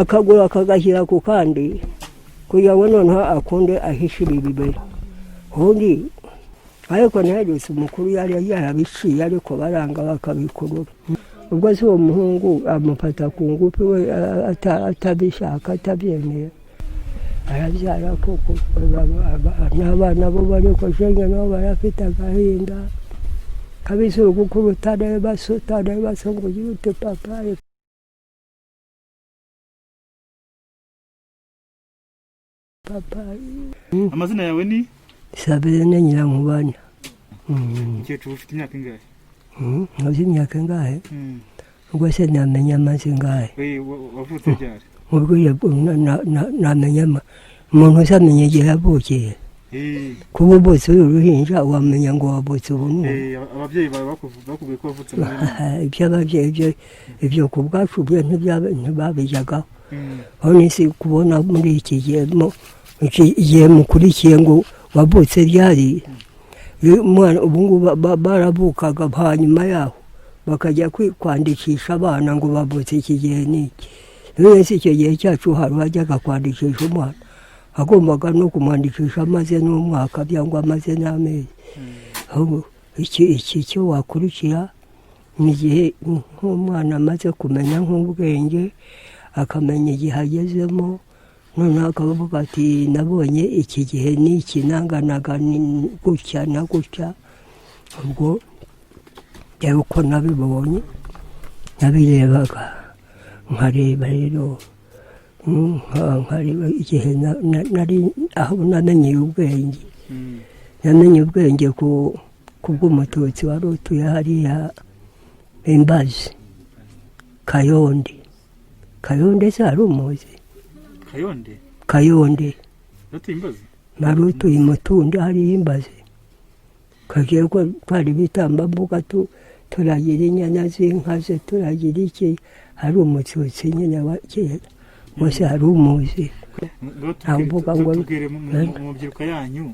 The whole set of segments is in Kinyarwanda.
akaguru akagashyira ku kandi kugira ngo noneho akunde ahishire ibibero ubundi ariko ntiherutse umukuru yari yarabiciye ariko baranga bakabikurura ubwo se uwo muhungu amufata ku ngufu we atabishaka atabyemera arabyara koko n'abana bo bariko shenge nabo barafite agahinda kabisa urugukuru utareba so ngo ugire ute papa amazina yawe ni Sabine Nyirankubana. Umukecuru ufite imyaka ingahe? Ntuzi imyaka ingahe? Ubwo se namenya amaze ingahe? Wavutse ryari? Ubwo namenya umuntu uzamenya igihe yavukiye. Kuba ubutse uruhinja wamenya ngo wavutse ubu. Ababyeyi bawe bakubwiye ko wavutse muri iby'ababyeyi ibyo ku bwacu byo ntibabijyagaho. Aho nisi kubona muri iki gihe mukurikiye ngo wavutse ryari umwana ubu ngubu baravukaga hanyuma yaho bakajya kwandikisha abana ngo bavutse iki gihe n'iki wese icyo gihe cyacu hari wajyaga kwandikisha umwana agombaga no kumwandikisha amaze n'umwaka cyangwa amaze n'amezi ahubwo iki cyo wakurikira ni igihe nk'umwana amaze kumenya nk'ubwenge akamenya igihe agezemo noneho akavuga ati nabonye iki gihe n'iki nanganaga gutya na gutya ubwo rero uko nabibonye nabirebaga nkareba rero nkareba igihe nari aho namenyeye ubwenge namenye ubwenge ku bw'umututsi wari utuye hariya Imbazi Kayonde se hari umuzi Kayonde Marutu imutunde hari Imbazi kagiye ko twari bitambambuga turagira inyana z'inka ze turagira iki hari umututsi nyine wa kera bose hari umuzi avuga ngo mu byiruka yanyu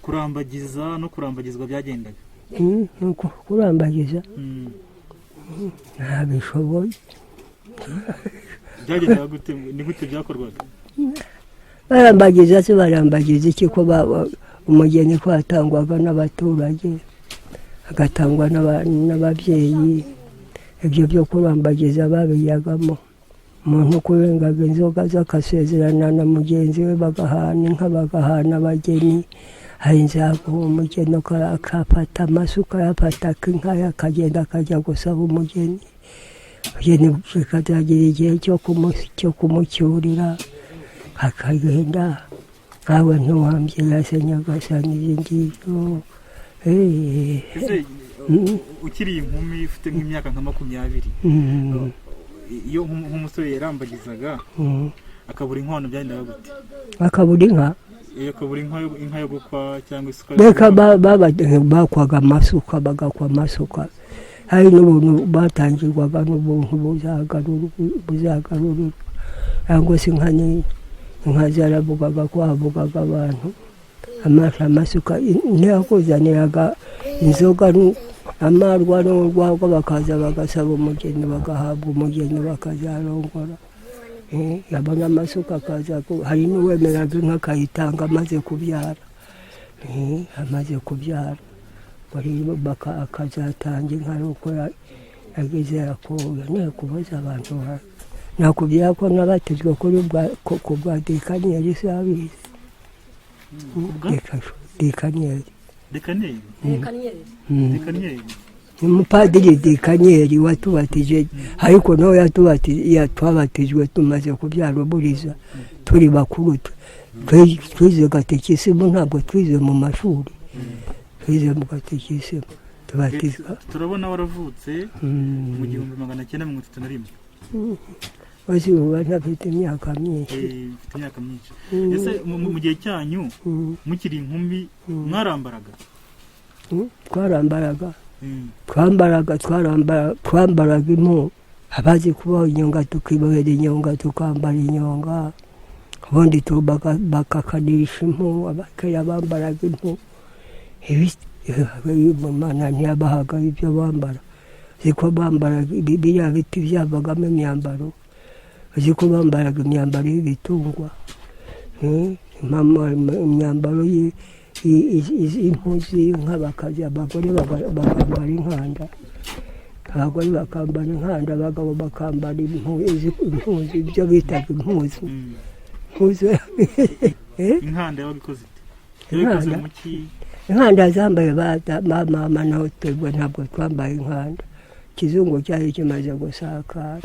kurambagiza no kurambagizwa byagendaga kurambagiza ntabishoboye byagendaga gute ni gute byakorwaga barambagiza iki ko umugeni ko atangwaga n'abaturage agatangwa n'ababyeyi ibyo byo kurambagiza babiyagamo umuntu kurengaga inzoga z'akasezerana na mugenzi we bagahana inka bagahana abageni hari inzago umugeni akafata amasuka yafata inka akagenda akajya gusaba umugeni kikazagira igihe cyo kumucyurira akagenda nkawe ntiwambye yasenyagasana izi ngibyo ukiri inkumi ufite nk'imyaka nka 20 iyo nk'umusore yarambagizaga akabura inkwano byagendaga gute akabura inka akabura inka yo gukwa cyangwa isuka reka bakwaga amasuka bagakwa amasuka hari n'ubuntu batangirwaga n'ubuntu buzagarurwa cyangwa se inka zaravugaga ko havugaga abantu amasuka ntiyakuzaniraga inzoga amarwa n'urwagwa bakaza bagasaba umugeni bagahabwa umugeni bakazarongora yabona amasuka akaza hari n'uwemeraga inka akayitanga amaze kubyara akazatanga inka ari uko yagize yakoga niyo kubaza abantu nakubwira ko nabatijwe ku bwa Dekaniyeli sabizi Dekaniyeli umupadiri Dekaniyeli watubatije ariko nawe twabatijwe tumaze kubyara uburiza turi bakuru twize gatekisimu ntabwo twize mu mashuri twize mu gatekisimu tubatizwa turabona waravutse mu 1931 wasi uba ntafite imyaka myinshi ese mu gihe cyanyu mukiri inkumi mwarambaraga twambaraga impu abazi kubaho inyonga tukibohera inyonga tukambara inyonga ubundi bakakanisha impu abakera bambaraga impu Imana ntiyabahaga ibyo bambara siko bambaraga biriya biti byavagamo imyambaro uzi ko bambaraga imyambaro y'ibitungwa, imyambaro y'impuzu y'inka, abagore bakambara inkanda, abagore bakambara inkanda, abagabo bakambara impuzu, ibyo bitaga impuzu. inkanda yabikoze ite? Inkanda zambaye mama naho twebwe ntabwo twambaye inkanda, ikizungu cyari kimaze gusakara.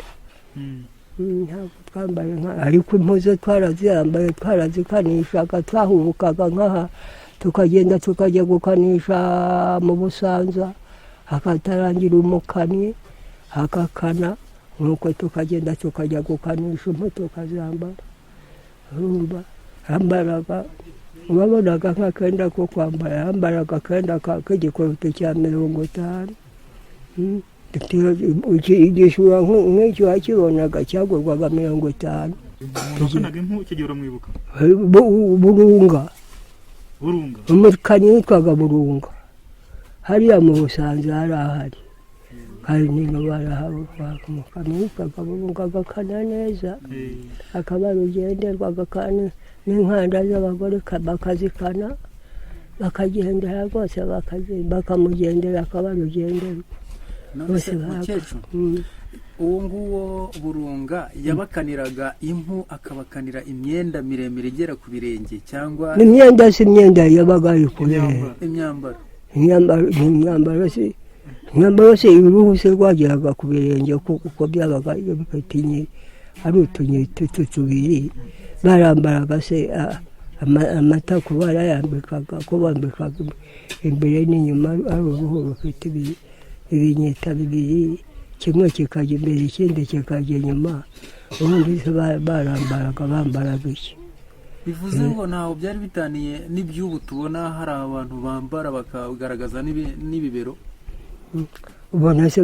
Ntabwo twambaye inkanda, ariko impuzu twaraziyambaye, twarazikanishaga, twahubukaga nk'aha tukagenda tukajya gukanisha mu Busanza, hakatarangira umukannyi hakakana, nuko tukagenda tukajya gukanisha impu tukazambara. Urumva yambaraga, wabonaga nk'akenda ko kwambara, yambaraga akenda k'igikoroto cya 50. Igishura nk'icyo wakibonaga cyagurwaga 50. wabonaga impu icyo gihe uramwibuka? Burunga, umukannyi witwaga Burunga, hariya mu Busanza hari ahari, kandi nino barahabwa umukannyi witwaga Burunga, agakana neza, akaba rugenderwa, agakana n'inkanda z'abagore bakazikana, bakagendera rwose, bakamugendera, akaba rugenderwa. Mukecuru, uwo nguwo Burunga yabakaniraga impu, akabakanira imyenda miremire igera ku birenge, cyangwa imyenda? Si imyenda yabaga ari kure, imyambaro se uruhu se rwageraga ku birenge, kuko byabaga bifite ari utunyiri tubiri, barambaraga se amataku barayambikaga, ko bambikaga imbere n'inyuma, ari uruhu rufite ibinyita bibiri, kimwe kikajya imbere ikindi kikajya inyuma, ubundi barambaraga, bambaraga iki. bivuze ngo ntaho byari bitaniye n'iby'ubu tubona hari abantu bambara bakagaragaza n'ibibero. Ubona se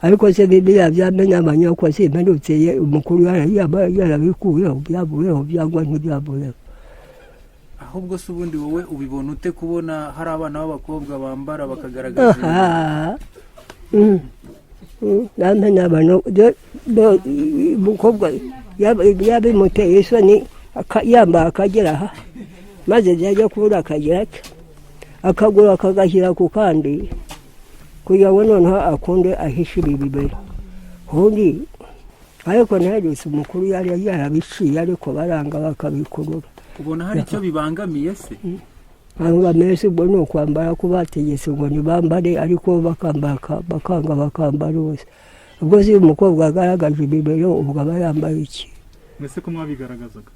ariko se Bibiliya byamenye abanyoko, se imperutse umukuru yarabikuyeho, byavuyeho byangwa ntibyavuyeho. Ahubwo se ubundi wowe ubibona ute kubona hari abana b'abakobwa bambara bakagaragaza namenye abantu umukobwa yabimuteye isoni, yambaye akagera aha, maze byajya kubura akagera ke, akaguru akagashyira ku kandi, kugira ngo noneho akunde ahishire ibibero. Ubundi ariko ntaherutse umukuru yari yarabiciye, ariko baranga bakabikurura. ubona hari icyo bibangamiye se? Abantu bameze ubwo ni ukwambara ko bategetse ngo ntibambare, ariko bakanga bakambara bose. Ubwo si umukobwa agaragaje ibibero, ubwo aba yambaye iki? Mwese ko mwabigaragazaga?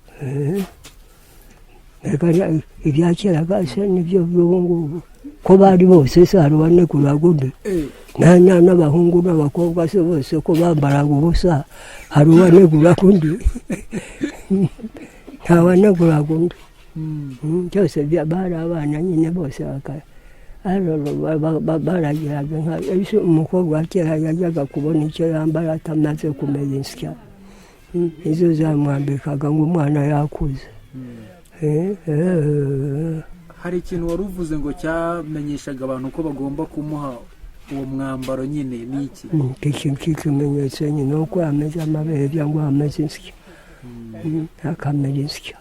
Ibya kera gase nibyo by'ubu ngubu, ko bari bose se hari uwaneguraga undi, n'abahungu n'abakobwa se bose ko bambaraga ubusa, hari uwaneguraga undi? ntawaneguraga undi. Byose bari abana nyine, bose baragiraga nka umukobwa wa kera yajyaga kubona icyo yambara atamaze kumenya insya, izo zamwambikaga ngo umwana yakuze. Hari ikintu wari uvuze ngo cyamenyeshaga abantu ko bagomba kumuha uwo mwambaro, nyine ni iki? Ikimenyetso nyine uko ameze amabere cyangwa ameze insya, akamera insya,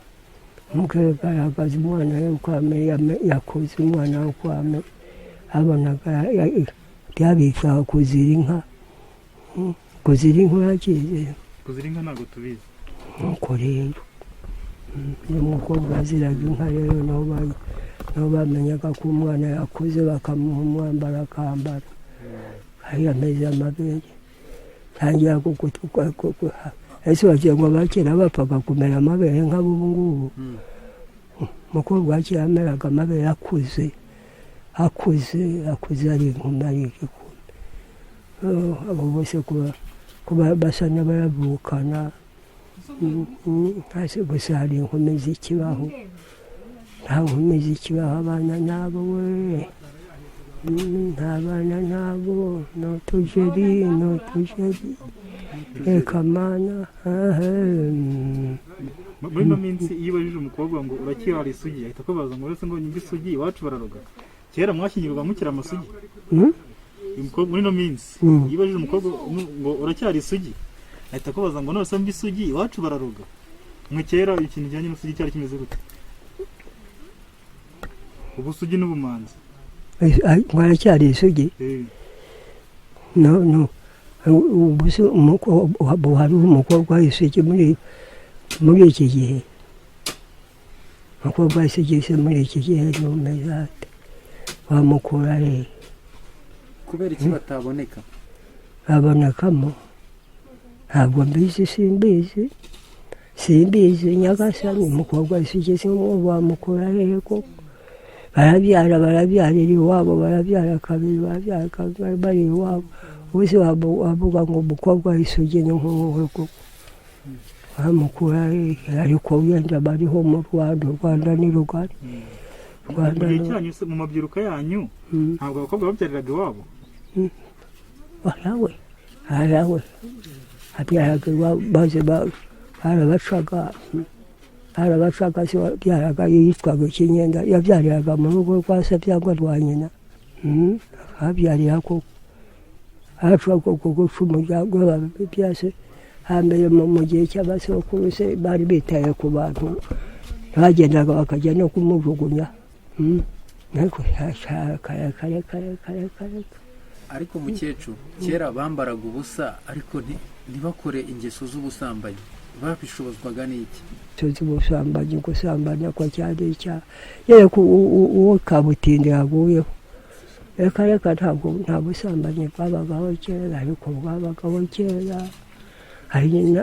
mukagaragaza umwana yuko yakuze, umwana uko abonaga byabikaga kuzira inka. Kuzira inka urakizi? Kuzira inka ntabwo tubizi. Nuko rero umukobwa aziraga inka, rero nabo bamenyaga ko umwana yakuze, bakamuha umwambaro akambara, hari ameze amabere, tangira ese wagira ngo abakera bapfaga kumera amabere nk'abubu ngubu. Umukobwa wakera ameraga amabere akuze ari inkumi, ari igikumi. Abo bose kuba basa n'abayavukana, gusa hari inkumi z'ikibaho, nta nkumi z'ikibaho, abana nabo we, nta bana nabo, n'utujeri reka mana. Muri ino minsi iyo ubajije umukobwa ngo urakira isugi, ahita akubaza ngo uretse ngo nyumve isugi iwacu bararoga. Kera mwashyingirwaga mukira amasugi? Muri ino minsi iyo ubajije umukobwa ngo uracyari isugi, ahita kubaza ngo none se mbisugi iwacu bararoga mwe kera ikintu kijyanye n'usugi cyari kimeze gute ubusugi n'ubumanzi mwaracyari isugi no hari umukobwa w'isugi muri iki gihe umukobwa w'isugi se muri iki gihe n'umeze ate wamukura he kubera iki bataboneka abonekamo ntabwo mbizi simbizi nyagasani umukobwa w'isugi se wamukura he koko barabyarira iwabo barabyara kabiri bari iwabo bose wavuga ngo umukobwa w'isugi ni nk'uwowe koko bamukura ariko wenda bariho mu Rwanda ni rugari mu gihe cyanyu mu mabyiruka yanyu ntabwo abakobwa babyariraga iwabo arawe abyaraga iwabo maze barabacaga se wabyaraga yitwaga Kinyenda yabyariraga mu rugo rwa se cyangwa rwa nyina abyarira koko ashobora koko guca umuryango byase hambere mu gihe cy'abasokuru se bari bitaye ku bantu bagendaga bakajya no kumujugunya ariko ariko mukecuru kera bambaraga ubusa ariko ntibakore ingeso z'ubusambanyi babishobozwaga n'iki z'ubusambanyi gusambanya ko cyari icyaha yereko uwo kabutindi yaguyeho reka nta busambanyi bwabagaho kera ariko bwabagaho kera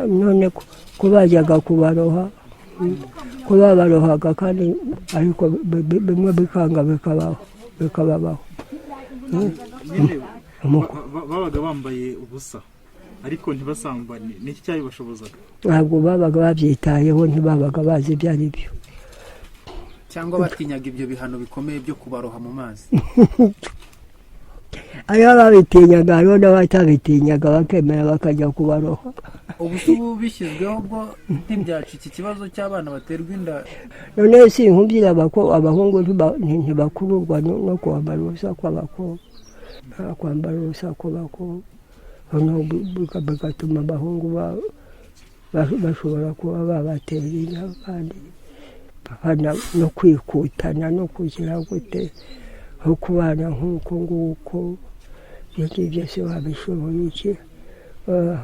none ko bajyaga kubaroha ko babarohaga kandi ariko bimwe bikanga bikababaho babaga bambaye ubusa ariko ntibasambane n'iki cyabibashobozaga ntabwo babaga babyitayeho ntibabaga bazi ibyo ari byo cyangwa batinyaga ibyo bihano bikomeye byo kubaroha mu mazi ayo babitinyaga hariho n'abatabitinyaga bakemera bakajya kubaroha ubu se ubu bishyizweho bwo ntibyaca iki kibazo cy'abana baterwa inda none sinkubwira abahungu ntibakururwa no kwambara ubusa kw'abakobwa kwambara ubusa kw'abakobwa bigatuma abahungu bashobora kuba babatera inda kandi no kwikutana no kugira gute aho kubana nk'uko nguko ibyo ngibyo se wabishoboye iki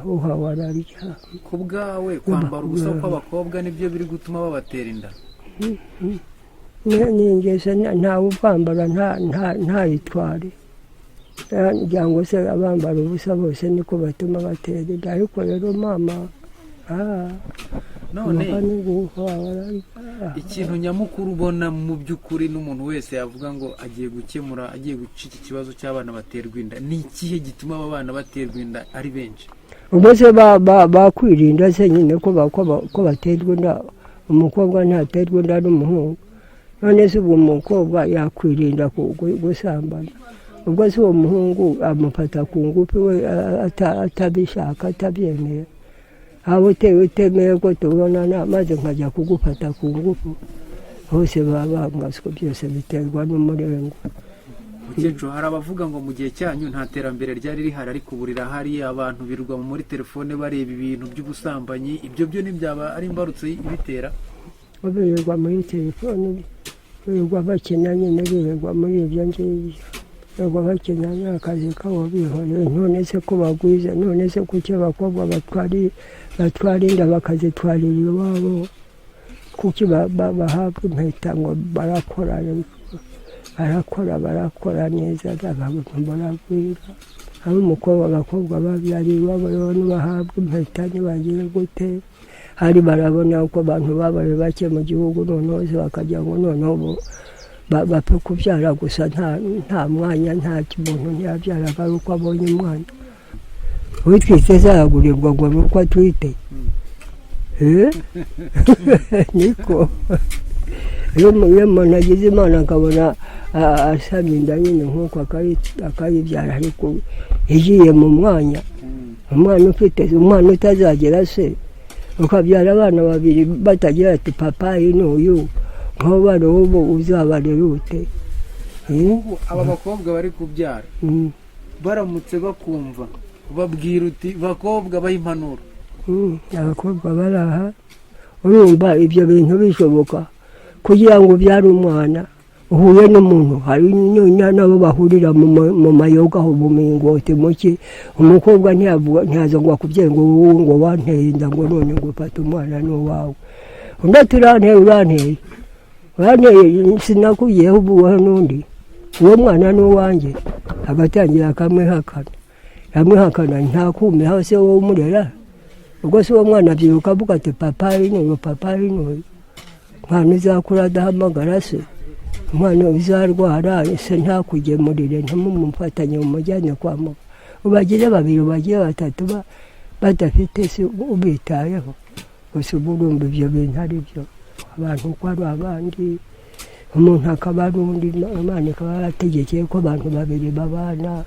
uhawararya ku bwawe kwambara ubusa kw'abakobwa nibyo biri gutuma babatera inda n'ingeso ntawe ubwambara ntayitware cyangwa se abambara ubusa bose niko batuma batera inda ariko rero mama none ikintu nyamukuru ubona mu by'ukuri n'umuntu wese yavuga ngo agiye gukemura agiye guca iki kibazo cy'abana baterwa inda ni ikihe gituma aba bana baterwa inda ari benshi ubwo se bakwirinda se nyine ko baterwa inda umukobwa ntaterwa inda n'umuhungu none se uwo mukobwa yakwirinda gusambana ubwo se uwo muhungu amufata ku ngufu we atabishaka atabyemera abo utemeye ko tubonana maze nkajya kugufata ku ngufu hose baba bangaswe byose biterwa n'umurengo mukecuru hari abavuga ngo mu gihe cyanyu nta terambere ryari rihari ariko ubu rirahari abantu birirwa muri telefone bareba ibintu by'ubusambanyi ibyo byo ntibyaba ari imbarutso ibitera birirwa muri telefone birirwa bakina nyine birirwa muri ibyo ngibyo birirwa bakina n'akazi kabo bihoreye none se ko bagwiza none se kuki abakobwa batwara inda bakazitwarira iwabo kuki bahabwa impeta ngo barakora neza abantu baragwira aho umukobwa abakobwa babyariye iwabo rero ntibahabwa impeta ntibagire gute hari barabona uko abantu babaye bake mu gihugu noneho bakajya ngo noneho bapfa kubyara gusa nta mwanya nta muntu ntiyabyaraga ari uko abonye umwana witwite zagurirwa ngo ni uko atwite niko iyo umuntu agize imana akabona asabye inda nyine nk'uko akayibyara ariko igiye mu mwanya umwana utazagera se ukabyara abana babiri batagira ati papa n'uyu nk'aho bari ubu uzabarera ute aba bakobwa bari kubyara baramutse bakumva babwira uti bakobwa baha impanuro abakobwa baraha urumva ibyo bintu bishoboka kugira ngo ubyare umwana uhuye n'umuntu hari nabo bahurira mu mayoga aho mu mingoti muki umukobwa ntiyaza ngo akubwire ngo wowe ngo wanteye inda ngo none ngo ufate umwana n'uwawe undi ati uranteye sinakugiyeho ubuweho n'undi uwo mwana n'uwanjye agatangira akamwihakana ntakume hose wowe umurera ubwo se uwo mwana abyiruka avuga ati papa ari n'uyu mwana uzakura adahamagara se umwana uzarwara ese ntakugemurire ntimumufatanye mumujyane kwa muganga ubagire babiri ubagire batatu badafite se ubitayeho gusa uba urumva ibyo bintu ari byo abantu uko ari abandi umuntu akaba ari undi Imana ikaba yarategekeye ko abantu babiri babana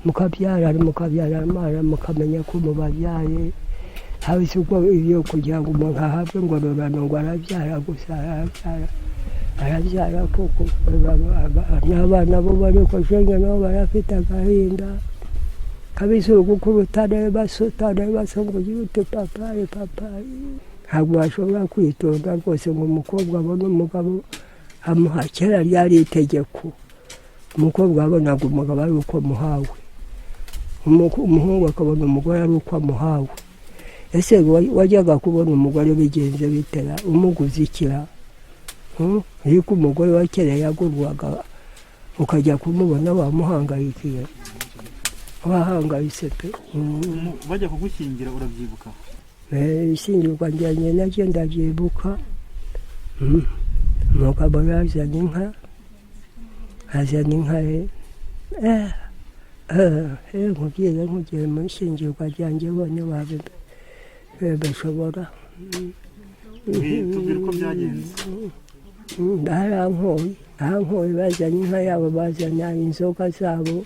mukabyarana mukamenya ko mubabyaye haba ubwo ibyo kugira ngo umuntu ahabwe ingororano ngo arabyara gusa arabyara koko n'abana bo bari kujenya nabo barafite agahinda kabisa gukuru utareba so ngo ugire papayi ntabwo bashobora kwitonda rwose ngo umukobwa abone umugabo amuha kera ryari itegeko umukobwa abonaga umugabo ari uko amuhawe umuhungu akabona umugore ari uko amuhawe ese wajyaga kubona umugore bigenze bitera umuguzikira ariko umugore wa kera yagurwaga ukajya kumubona wamuhangayikiye wahangayitse pe bajya kugushyingira urabyibuka ishyingirwa njyanye nacyo ndabyibuka umugabo yazanye inka nkubwire mu ishyingirwa ryanjye bone bashobora tubwire uko byagenze barankoye bazanye inka yabo bazana inzoga zabo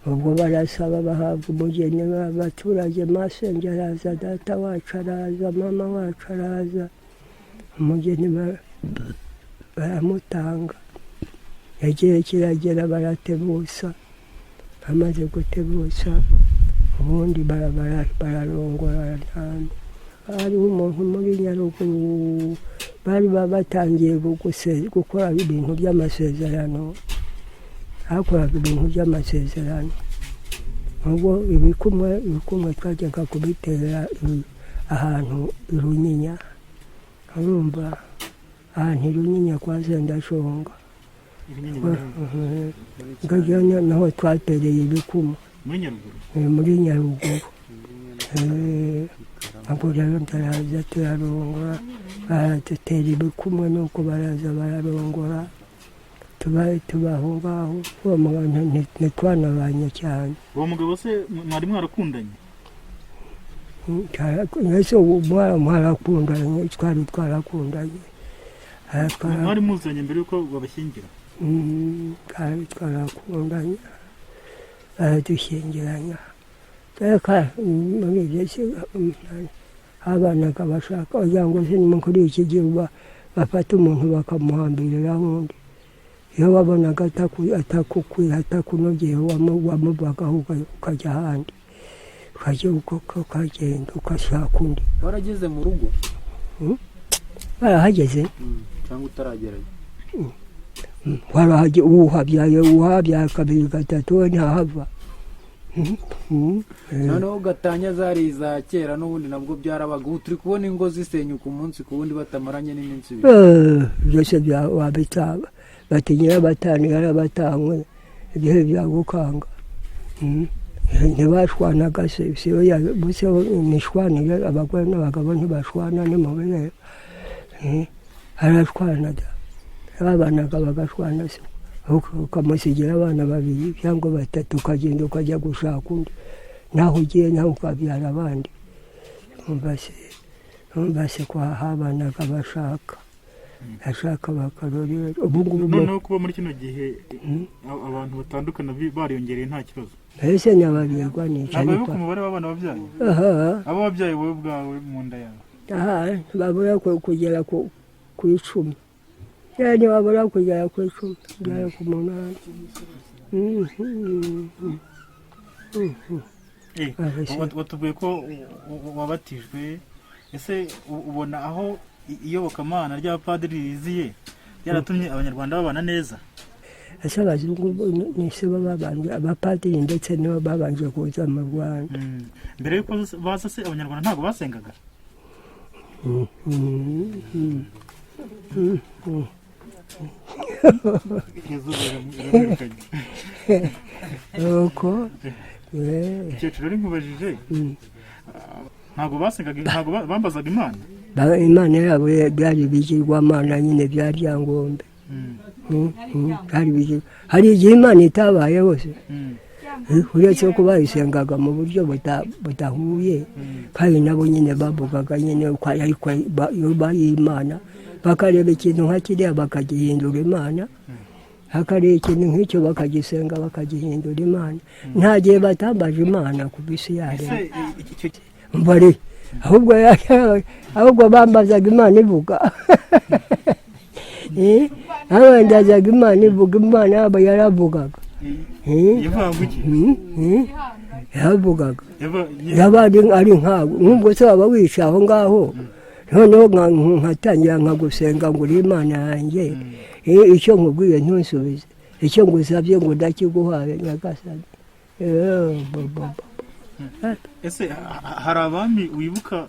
ubwo barasaba bahabwa umugeni abaturage masenge araza data wacu araza mama wacu araza umugeni baramutanga igihe kiragera baratebusa bamaze gutebusa ubundi bararongorana hariho umuntu muri Nyaruguru bari batangiye gukora ibintu by'amasezerano hakoraga ibintu by'amasezerano ubwo ibikumwe twajyaga kubitera ahantu i Runyinya urumva ahantu i Runyinya kwa Sendashonga naho twatereye ibikumwe muri Nyaruguru ntabwo rero ndaraza turarongora baradutera ibikumwe nuko baraza bararongora tubaho ngaho uwo mugabo ntitwanabanye cyane uwo mugabo se mwari mwarakundanye ese mwarakundanye twari twarakundanye mwari muzanye mbere yuko babashyingira twari twarakundanye baradushyingiranya reka muri ibyo abanaga bashaka kugira ngo kuri iki gihe bafata umuntu bakamuhambiriraho undi iyo wabonaga atakunogeye wamuvagaho ukajya ahandi ukagenda ugashaka undi warageze mu rugo barahageze cyangwa utaragerayo uhabyaye kabiri gatatu we ntahava noneho gatanya zari iza kera n'ubundi nabwo byarabaga ubu turi kubona ingo zisenyuka umunsi ku wundi batamaranye n'iminsi ibiri byose wabitaba batinyira batanira batanywe ibihe byagukanga ntibashwanaga se imishwanire abagore n'abagabo ntibashwana ni mu birere arashwanaga babanaga bagashwana se ukamusigira abana babiri cyangwa batatu ukagenda ukajya gushaka undi naho ugiye nawe ukabyara abandi mbase kwa habanaga bashaka bakarorera noneho kuba muri kino gihe abantu batandukana bariyongereye nta kibazo ese nyabarirwa nica ntabwo ku mubare w'abana babyaye abo wabyaye wowe ubwawe mu nda yawe babura kugera ku 10 yani babura kugera ku 10 kugera ku 8 watubwiye ko wabatijwe, ese ubona aho iyobokamana ry'abapadiri riziye ryaratumye abanyarwanda babana neza? ese abazungu nise babanje abapadiri ndetse nibo babanje kuza mu Rwanda. Mbere yuko baza se abanyarwanda ntabwo basengaga? uko Ikecuru ari nkubajije, ntabwo basengaga, ntabwo bambazaga Imana? Imana yabo byari ibigirwamana nyine bya Ryangombe. Hari igihe Imana itabaye hose, uretse ko bayisengaga mu buryo budahuye, kandi nabo nyine bavugaga nyine uko ariko bayimana, bakareba ikintu nka kiriya bakagihindura Imana, hakareba ikintu nk'icyo bakagisenga bakagihindura Imana. Nta gihe batambaje Imana ku bisi yaremye mbere, ahubwo bambazaga Imana ivuga. Abandazaga Imana ivuga, Imana yabo yaravugaga. Yavugaga yabandi ari nkawe, nubwo se waba wica aho ngaho, noneho nkatangira nkagusenga ngo uri Imana yanjye, icyo nkubwiye ntusubize, icyo ngusabye ngo ndakiguhaye Nyagasani. Ese hari abami wibuka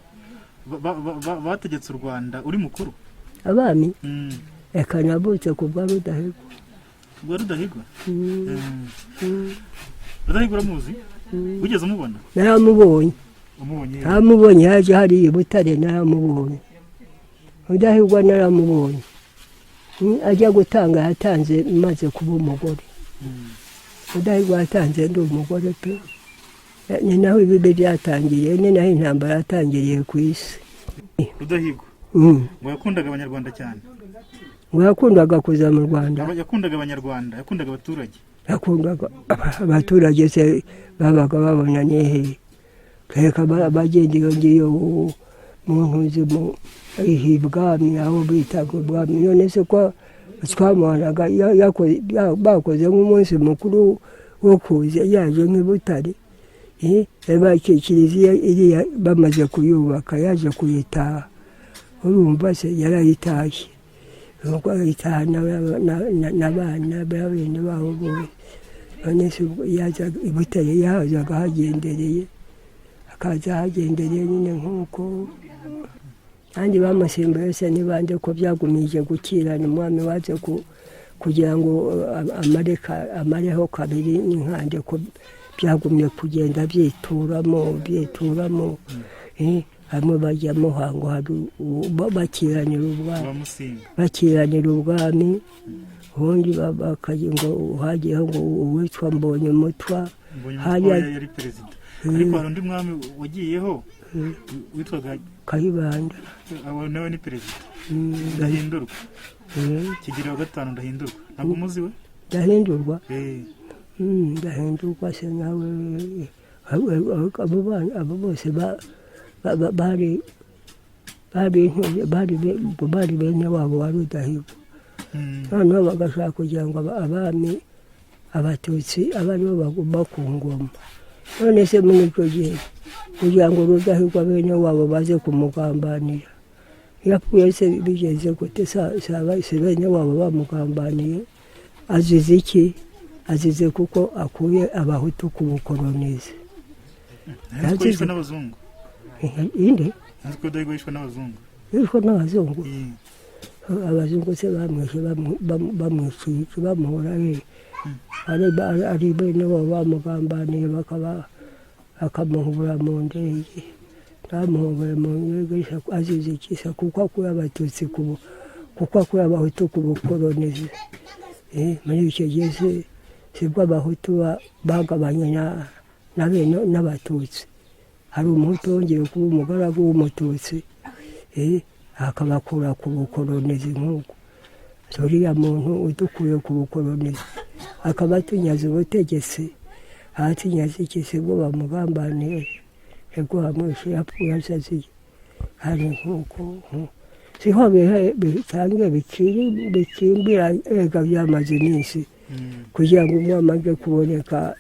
bategetse u Rwanda uri mukuru? Abami eka nabutse ku bwa Rudahigwa. Rudahigwa? Rudahigwa uramuzi? Wigeze umubona? Naramubonye. Umubonye? Naramubonye, yaje hariya i Butare, naramubonye. Rudahigwa naramubonye. Ajya gutanga yatanze maze kuba umugore. Rudahigwa yatanze ndi umugore pe. Ni naho ibibe byatangiriye, ni naho intambara yatangiriye ku isi. Rudahigwa ngo yakundaga abanyarwanda cyane? Ngo yakundaga kuza mu Rwanda? Yakundaga abanyarwanda, yakundaga abaturage? Yakundaga abaturage, se babaga babona nehe, reka bagenda iyo ngiyo mu ntuzi mu ibwami, aho bitaga ubwami. None se ko twamubonaga bakoze nk'umunsi mukuru wo kuza, yaje nk'i Butare, kiliziya iriya bamaze kuyubaka, yaje kuyitaha. Urumva se yarayitashye, nuko ayitaha n'abana bene babo bose. None se yazaga i Butare, yazaga hagendereye, akaza hagendereye nyine nk'uko. Kandi bamusimbuye se n'ibande ko byagumije gukirana, umwami waje kugira ngo amareho kabiri n'inkande, ko byagumye kugenda byituramo. Hamwe bajya muhango bakiranira ubwami, ubundi bakagira ngo hagiyeho ngo uwitwa Mbonyumutwa yari perezida. Ariko hari undi mwami wagiyeho witwaga Kayibanda, nawe ni perezida Ndahindurwa. Kigeli wa gatanu Ndahindurwa, ntabwo umuzi we? Ndahindurwa? Ndahindurwa se nawe, abo bose bari bene wabo wa Rudahigwa. Noneho bagashaka kugira ngo abami abatutsi abe aribo baguma ku ngoma. None se muri icyo gihe kugira ngo Rudahigwa bene wabo baze kumugambanira, yapfuye se bigeze gute? Se bene wabo bamugambaniye azize iki? Azize kuko akuye abahutu ku bukolonize. Yishwe n'abazungu? Inde? Rudahigwa yishwe n'abazungu? Yishwe n'abazungu? Abazungu se bamwishyuye bamuhora ari bene wabo bamugambaniye, bakamuhura mu ndege. Bamuhubure mu ndege azize ikisa kuko akuye abatutsi, kuko akuye abahutu ku bukolonize. Muri icyo gihe sibwo abahutu bagabanye n'abatutsi. Hari umuhutu wongeye kuba umugaragu w'umututsi, akabakura ku bukolonize nk'uko. Uriya muntu udukuye ku bukolonize akaba atunyaze ubutegetsi, ahatunyaze iki? Sibwo bamugambaniye, ego hamwishe yapfuye asaziye. Hari nk'uko siho bitangiye bikimbira, ega byamaze iminsi kugira ngo umwami ajye kuboneka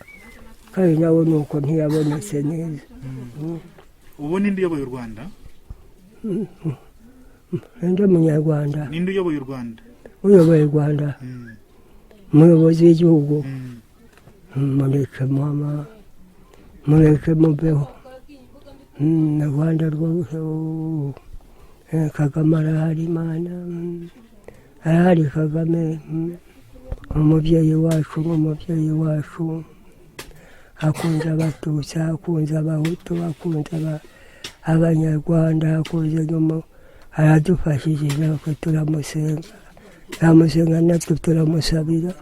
kandi nawe ni uko ntiyabonetse neza. ubu ninde uyoboye u Rwanda? Ndi umunyarwanda. Ninde uyoboye u Rwanda? Uyoboye u Rwanda umuyobozi w'igihugu. Mureke mama, mureke mubeho. Rwanda rwose Kagame arahari, Imana arahari. Kagame umubyeyi wacu, umubyeyi wacu akunze abatutsi, akunze abahutu, akunze abanyarwanda, akunze nyuma aradufashije, natwe turamusenga, turamusenga, natwe turamusabira.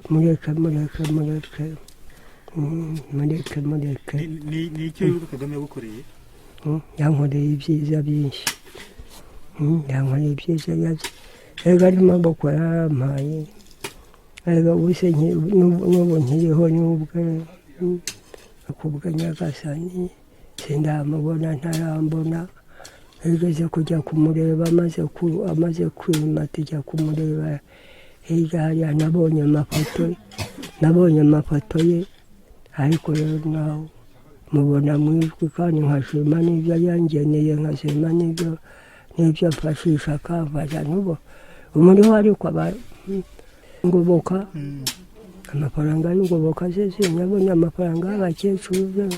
Mureke mureke mureke mureke mureke. Ni icyo wibuka Kagame yagukoreye? Yankoreye ibyiza byinshi, yankoreye ibyiza byinshi. Ega n'amaboko yarampaye, ega ubuse n'ubu nkiriho n'ubwe kubwa Nyagasani sindamubona, ntarambona. Igeze kujya kumureba, amaze kwima tujya kumureba hirya hariya, nabonye amafoto ye, ariko rero nawe mubona mwijwi, kandi nkashima n'ibyo yangeneye, nkashima n'ibyo afashisha akamfasha. N'ubu umuriho ariko ngoboka amafaranga y'ingoboka ze sinyabonye, amafaranga y'abakecuru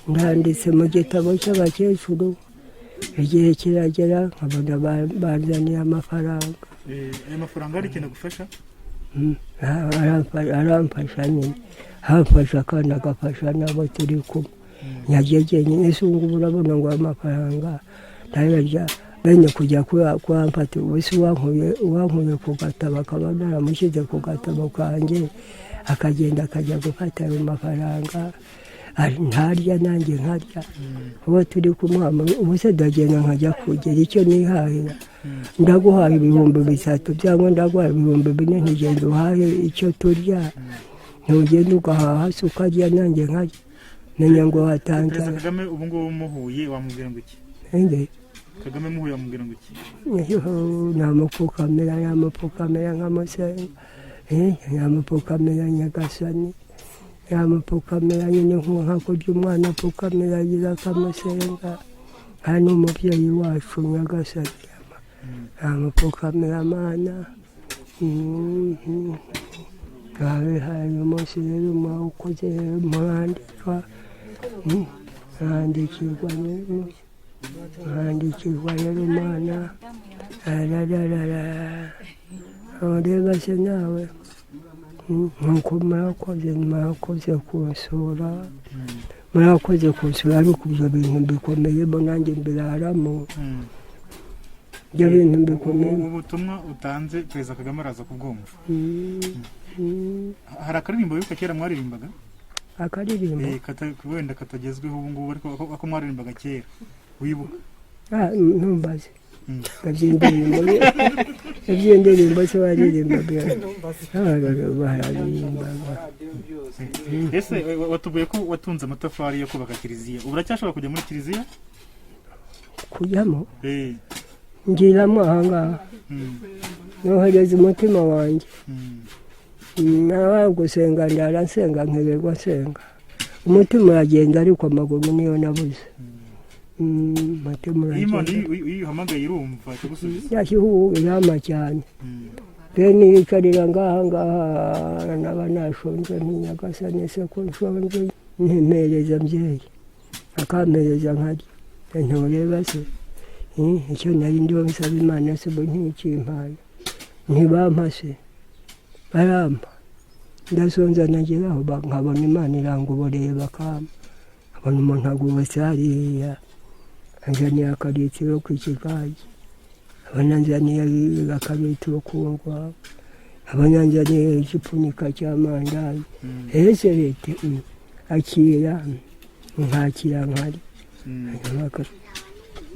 ndanditse mu gitabo cy'abakecuru. Igihe kiragera nkabona banzaniye amafaranga. Ayo mafaranga ari ikintu gufasha? Aramfasha nyine, hamfasha kandi agafasha n'abo turi kumwe. Nyagege nyine se ubu ngubu urabona ngo amafaranga ntayarya, bene kujya kwamfata. Ubu se uwankuye ku gatabo, akaba naramushyize ku gatabo kanjye, akagenda akajya gufata ayo mafaranga, ntarya nanjye nkarya. Uwo turi kumuha, ubu se ndagenda nkajya kugera icyo nihahira. Ndaguhaye 3,000 cyangwa ndaguhaye 4,000, ntigenda uhaye icyo turya, ntugenda ugahaha se ukarya nanjye nkarya. Menya ngo watanze. Kagame ubu ngubu muhuye wamubwira ngo iki? Kagame muhuye wamubwira ngo iki? Namupfukamira, yamupfukamira nkamusenga, yamupfukamira Nyagasani, yamupfukamira nyine nka kurya umwana apfukamira agira akamusenga. Kandi umubyeyi wacu Nyagasani yamupfukamira, Mana. Hari umunsi rero mwawukoze, murandikwa, mwandikirwa rero Mana. Ureba se nawe nkuko murakoze kunsura, murakoze kunsura, ariko ibyo bintu bikomeyemo nanjye mbiraramo. Ibyo bintu bikomeye. Ubutumwa utanze Perezida Kagame araza kubwumva. Hari akaririmbo yuko kera mwaririmbaga? Akaririmbo? Wenda katagezweho ubu ngubu, ariko ako mwaririmbaga kera wibuka? Ntumbaze. Iby'indirimbo se baririmbaga. Ese watubuye ko watunze amatafari yo kubaka kiliziya, ubu uracyashobora kujya muri kiliziya? Kujyamo? Ngiramo ahangaha, nohereza umutima wanjye. Nawe gusenga ndaransenga, nkirirwa nsenga. Umutima uragenda, ariko amaguru niyo nabuze. Umutima uragenda. Iyo uhamagaye irumva ikagusubiza? Yama cyane. Bene yicarira ngaha naba nashonje, Nyagasani se ko nshonje, ntimpereza mbyeyi, akampereza nkarya. Ntureba se icyo nari ndiho nsaba Imana se bo ntikimpaye, ntibampa se, barampa. Ndasonza nageraho nkabona Imana irangoboreye, bakampa. Nkabona umuntu agubutse hariya, anzaniye akaritiro k'ikigage, abona nzaniye akaritiro k'urwagwa, abona nzaniye igipfunyika cy'amandazi. Ese leta akira, nkakira nkari.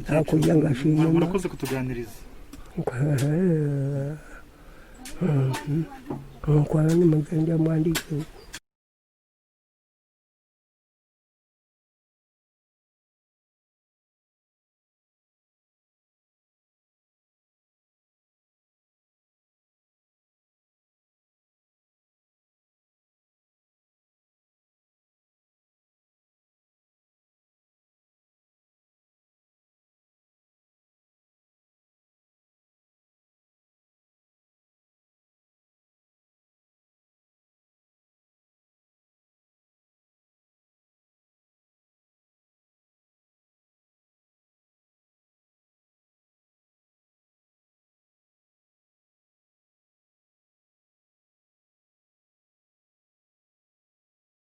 Hakurya ngashima. Murakoze kutuganiriza. Nkora n'umuganda mwandike.